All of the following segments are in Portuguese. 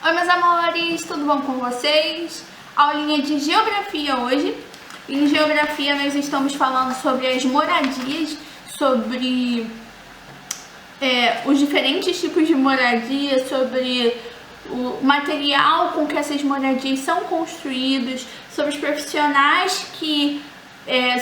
Oi meus amores, tudo bom com vocês? Aulinha de geografia hoje. Em geografia nós estamos falando sobre as moradias, sobre os diferentes tipos de moradia, sobre o material com que essas moradias são construídas, sobre os profissionais que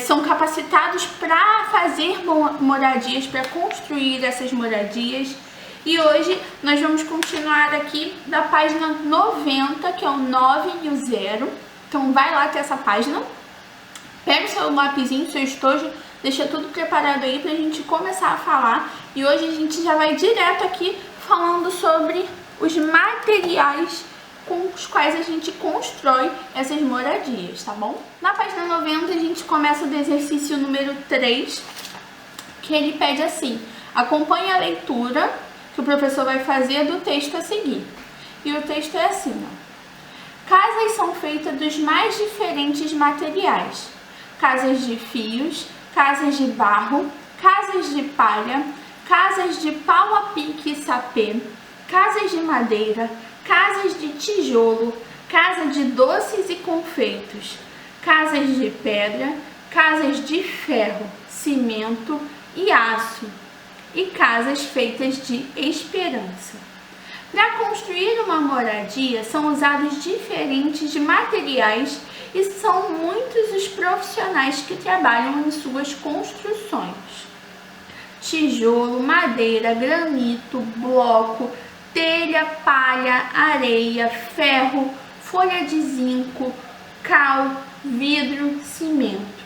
são capacitados para fazer moradias, para construir essas moradias. E hoje nós vamos continuar aqui da página 90, que é o 9 e o 0. Então vai lá ter essa página, pega o seu lapisinho, seu estojo, deixa tudo preparado aí pra gente começar a falar. E hoje a gente já vai direto aqui falando sobre os materiais com os quais a gente constrói essas moradias, tá bom? Na página 90 a gente começa do exercício número 3, que ele pede assim: acompanhe a leitura que o professor vai fazer do texto a seguir. E o texto é assim, ó: casas são feitas dos mais diferentes materiais: casas de fios, casas de barro, casas de palha, casas de pau a pique e sapê, casas de madeira, casas de tijolo, casa de doces e confeitos, casas de pedra, casas de ferro, cimento e aço, e casas feitas de esperança. Para construir uma moradia são usados diferentes materiais e são muitos os profissionais que trabalham em suas construções: tijolo, madeira, granito, bloco, telha, palha, areia, ferro, folha de zinco, cal, vidro, cimento,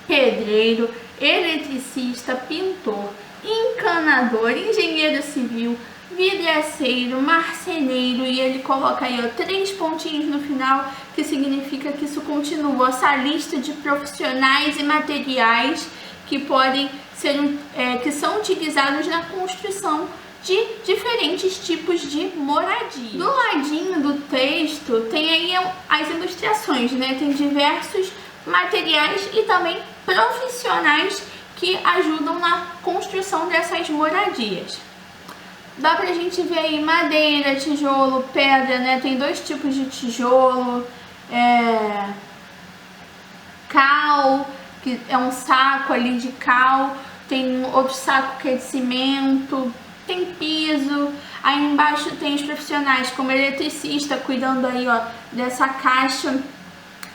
pedreiro, eletricista, pintor, encanador, engenheiro civil, vidraceiro, marceneiro, e ele coloca aí, ó, 3 pontinhos no final, que significa que isso continua essa lista de profissionais e materiais que podem ser, que são utilizados na construção de diferentes tipos de moradia. Do ladinho do texto tem aí as ilustrações, né? Tem diversos materiais e também profissionais que ajudam na construção dessas moradias. Dá pra gente ver aí madeira, tijolo, pedra, né? Tem 2 tipos de tijolo, cal, que é um saco ali de cal, tem outro saco que é de cimento, tem piso, aí embaixo tem os profissionais como eletricista cuidando aí, ó, dessa caixa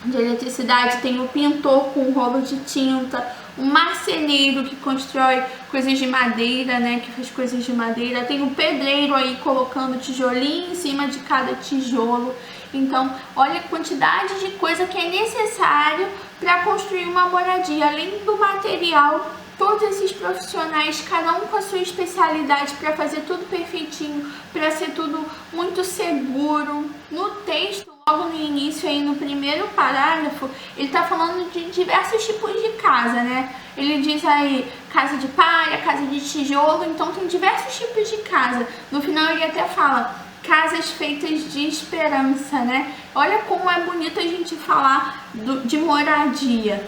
de eletricidade, tem o pintor com rolo de tinta, o marceneiro que constrói coisas de madeira, né, que faz coisas de madeira, tem o pedreiro aí colocando tijolinho em cima de cada tijolo. Então, olha a quantidade de coisa que é necessário para construir uma moradia. Além do material, todos esses profissionais, cada um com a sua especialidade, para fazer tudo perfeitinho, para ser tudo muito seguro. No texto, logo no início, aí no primeiro parágrafo, ele está falando de diversos tipos de casa, né? Ele diz aí casa de palha, casa de tijolo, então tem diversos tipos de casa. No final ele até fala casas feitas de esperança, né? Olha como é bonito a gente falar de moradia.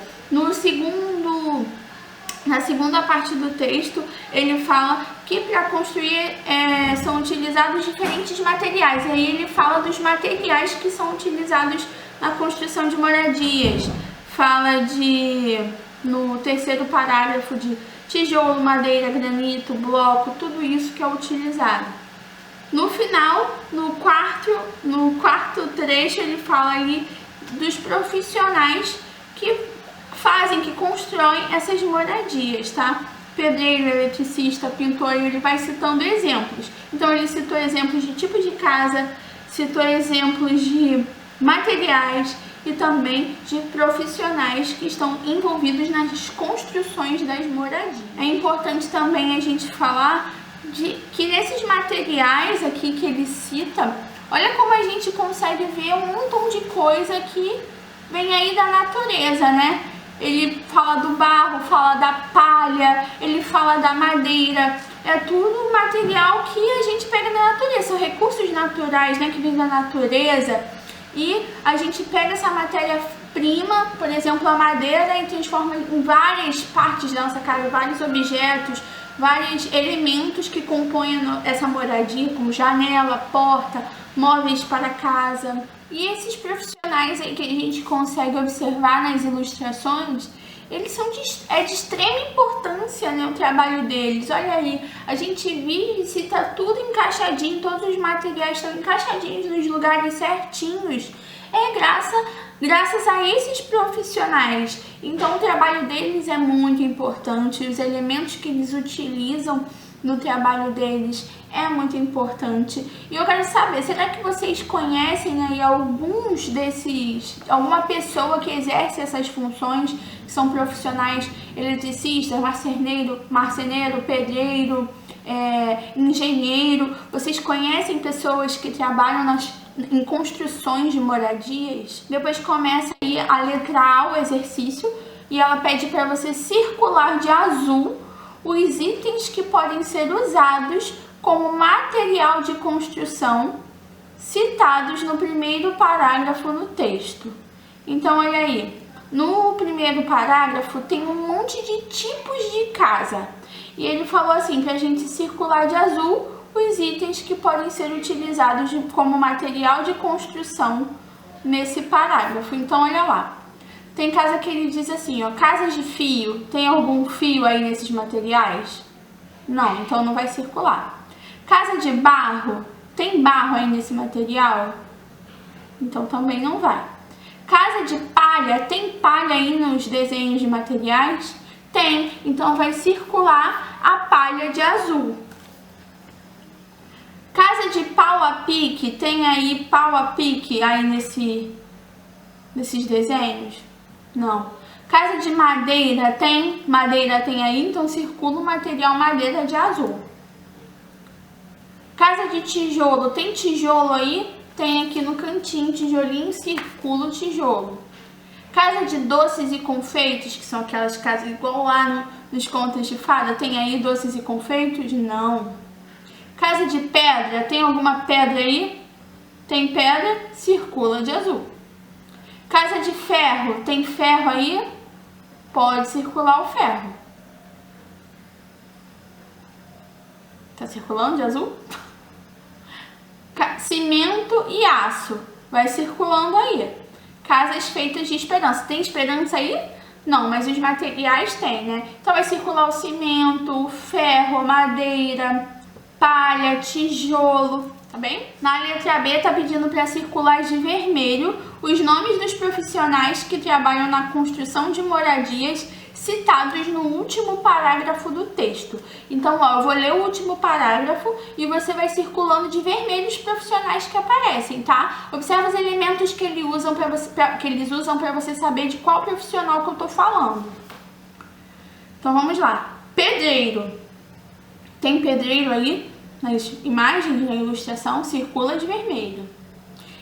Na segunda parte do texto, ele fala que para construir são utilizados diferentes materiais. E aí ele fala dos materiais que são utilizados na construção de moradias. Fala no terceiro parágrafo, de tijolo, madeira, granito, bloco, tudo isso que é utilizado. No final, no quarto trecho, ele fala aí dos profissionais que constroem essas moradias, tá? Pedreiro, eletricista, pintor, ele vai citando exemplos. Então ele citou exemplos de tipo de casa, citou exemplos de materiais e também de profissionais que estão envolvidos nas construções das moradias. É importante também a gente falar que nesses materiais aqui que ele cita, olha como a gente consegue ver um montão de coisa que vem aí da natureza, né? Ele fala do barro, fala da palha, ele fala da madeira. É tudo material que a gente pega da natureza, são recursos naturais, né, que vêm da natureza. E a gente pega essa matéria-prima, por exemplo, a madeira, e transforma em várias partes da nossa casa, vários objetos, vários elementos que compõem essa moradia, como janela, porta, móveis para casa. E esses profissionais aí que a gente consegue observar nas ilustrações, eles são de extrema importância, né, o trabalho deles. Olha aí, a gente vive se tá tudo encaixadinho, todos os materiais estão encaixadinhos nos lugares certinhos. É graças a esses profissionais. Então o trabalho deles é muito importante, os elementos que eles utilizam no trabalho deles é muito importante. E eu quero saber, será que vocês conhecem aí alguma pessoa que exerce essas funções, que são profissionais eletricistas, marceneiro, pedreiro, engenheiro? Vocês conhecem pessoas que trabalham em construções de moradias? Depois começa aí a letra A, o exercício, e ela pede para você circular de azul os itens que podem ser usados como material de construção citados no primeiro parágrafo no texto. Então, olha aí, no primeiro parágrafo tem um monte de tipos de casa. E ele falou assim, para a gente circular de azul os itens que podem ser utilizados como material de construção nesse parágrafo. Então, olha lá. Tem casa que ele diz assim, ó, casas de fio, tem algum fio aí nesses materiais? Não, então não vai circular. Casa de barro, tem barro aí nesse material? Então também não vai. Casa de palha, tem palha aí nos desenhos de materiais? Tem, então vai circular a palha de azul. Casa de pau a pique, tem aí pau a pique aí nesses desenhos? Não. Casa de madeira tem aí, então circula o material madeira de azul. Casa de tijolo, tem tijolo aí? Tem aqui no cantinho, tijolinho, circula o tijolo. Casa de doces e confeitos, que são aquelas casas igual lá nos contos de fada, tem aí doces e confeitos? Não. Casa de pedra, tem alguma pedra aí? Tem pedra, circula de azul. Casa de ferro, tem ferro aí? Pode circular o ferro. Tá circulando de azul? Cimento e aço, vai circulando aí. Casas feitas de esperança, tem esperança aí? Não, mas os materiais tem, né? Então vai circular o cimento, o ferro, madeira, palha, tijolo, tá bem? Na letra B tá pedindo para circular de vermelho os nomes dos profissionais que trabalham na construção de moradias citados no último parágrafo do texto. Então, ó, eu vou ler o último parágrafo e você vai circulando de vermelho os profissionais que aparecem, tá? Observa os elementos que eles usam para você saber de qual profissional que eu tô falando. Então, vamos lá. Pedreiro. Tem pedreiro aí nas imagens, na ilustração, circula de vermelho.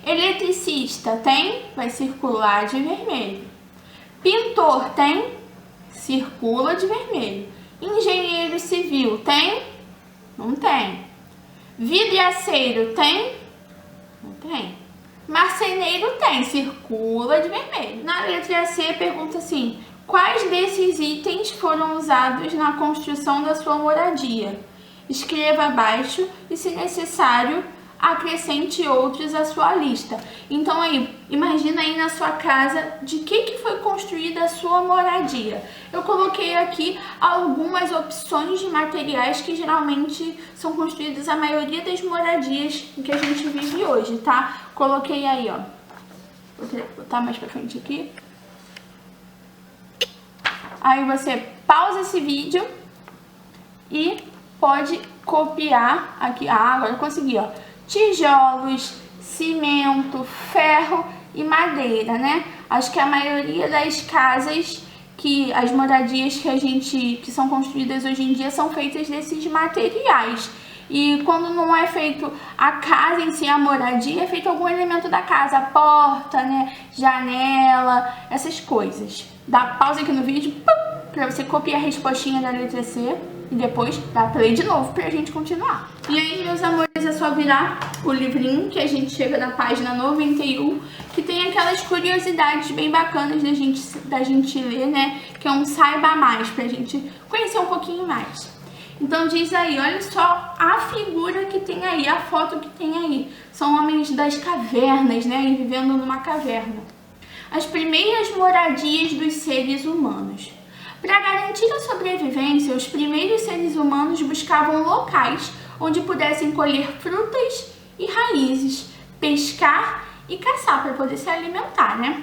Eletricista, tem? Vai circular de vermelho. Pintor, tem? Circula de vermelho. Engenheiro civil, tem? Não tem. Vidraceiro, tem? Não tem. Marceneiro, tem? Circula de vermelho. Na letra C, pergunta assim, quais desses itens foram usados na construção da sua moradia? Escreva abaixo e, se necessário, acrescente outros à sua lista. Então aí, imagina aí na sua casa de que foi construída a sua moradia. Eu coloquei aqui algumas opções de materiais que geralmente são construídas a maioria das moradias que a gente vive hoje, tá? Coloquei aí, ó. Vou botar mais pra frente aqui. Aí você pausa esse vídeo e pode copiar aqui. Ah, agora eu consegui, ó. Tijolos, cimento, ferro e madeira, né? Acho que a maioria das casas, as moradias que são construídas hoje em dia são feitas desses materiais. E quando não é feito a casa em si, a moradia, é feito algum elemento da casa, a porta, né? Janela, essas coisas. Dá pausa aqui no vídeo, para você copiar a respostinha da letra C. E depois dá play de novo pra gente continuar. E aí, meus amores, é só virar o livrinho que a gente chega na página 91, que tem aquelas curiosidades bem bacanas da gente ler, né? Que é um saiba mais, pra gente conhecer um pouquinho mais. Então diz aí, olha só a figura que tem aí, a foto que tem aí. São homens das cavernas, né? E vivendo numa caverna. As primeiras moradias dos seres humanos. Para garantir a sobrevivência, os primeiros seres humanos buscavam locais onde pudessem colher frutas e raízes, pescar e caçar para poder se alimentar, né?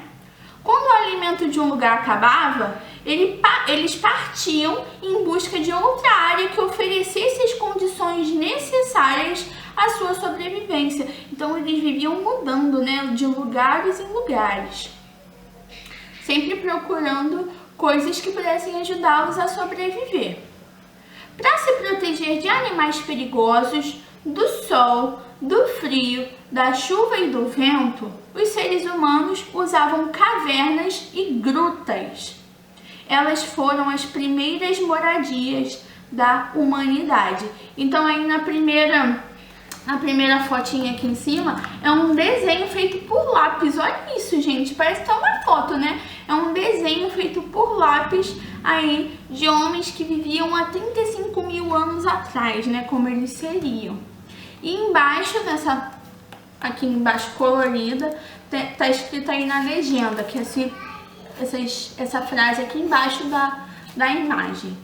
Quando o alimento de um lugar acabava, eles partiam em busca de outra área que oferecesse as condições necessárias à sua sobrevivência. Então eles viviam mudando, né, de lugares em lugares, sempre procurando coisas que pudessem ajudá-los a sobreviver. Para se proteger de animais perigosos, do sol, do frio, da chuva e do vento, os seres humanos usavam cavernas e grutas. Elas foram as primeiras moradias da humanidade. Então aí na primeira fotinha aqui em cima é um desenho feito por lápis. Olha isso, gente, parece que é uma foto, né? É um desenho feito por lápis aí de homens que viviam há 35 mil anos atrás, né? Como eles seriam. E embaixo, aqui embaixo colorida, tá escrito aí na legenda, que essa frase aqui embaixo da imagem.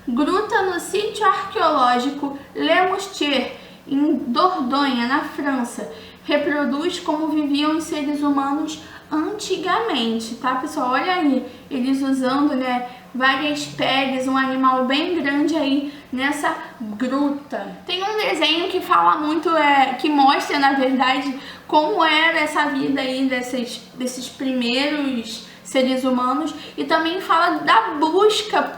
Gruta no sítio arqueológico Le Moustier, em Dordogne, na França, reproduz como viviam os seres humanos antigamente, tá, pessoal? Olha aí, eles usando, né, várias peles, um animal bem grande aí nessa gruta. Tem um desenho que fala muito, que mostra, na verdade, como era essa vida aí desses primeiros seres humanos, e também fala da busca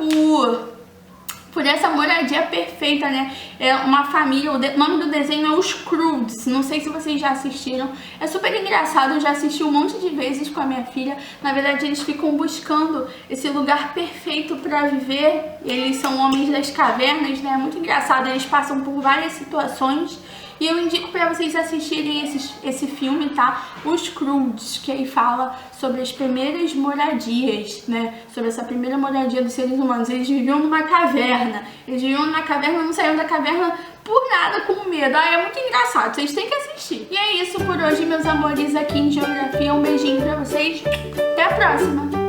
por essa moradia perfeita, né? É uma família, o nome do desenho é Os Croods, não sei se vocês já assistiram, é super engraçado, eu já assisti um monte de vezes com a minha filha. Na verdade, eles ficam buscando esse lugar perfeito para viver, eles são homens das cavernas, né? É muito engraçado, eles passam por várias situações. E eu indico para vocês assistirem esse filme, tá? Os Croods, que aí fala sobre as primeiras moradias, né? Sobre essa primeira moradia dos seres humanos. Eles viviam numa caverna. Eles viviam numa caverna, não saíam da caverna por nada, com medo. É muito engraçado, vocês têm que assistir. E é isso por hoje, meus amores, aqui em Geografia. Um beijinho pra vocês. Até a próxima!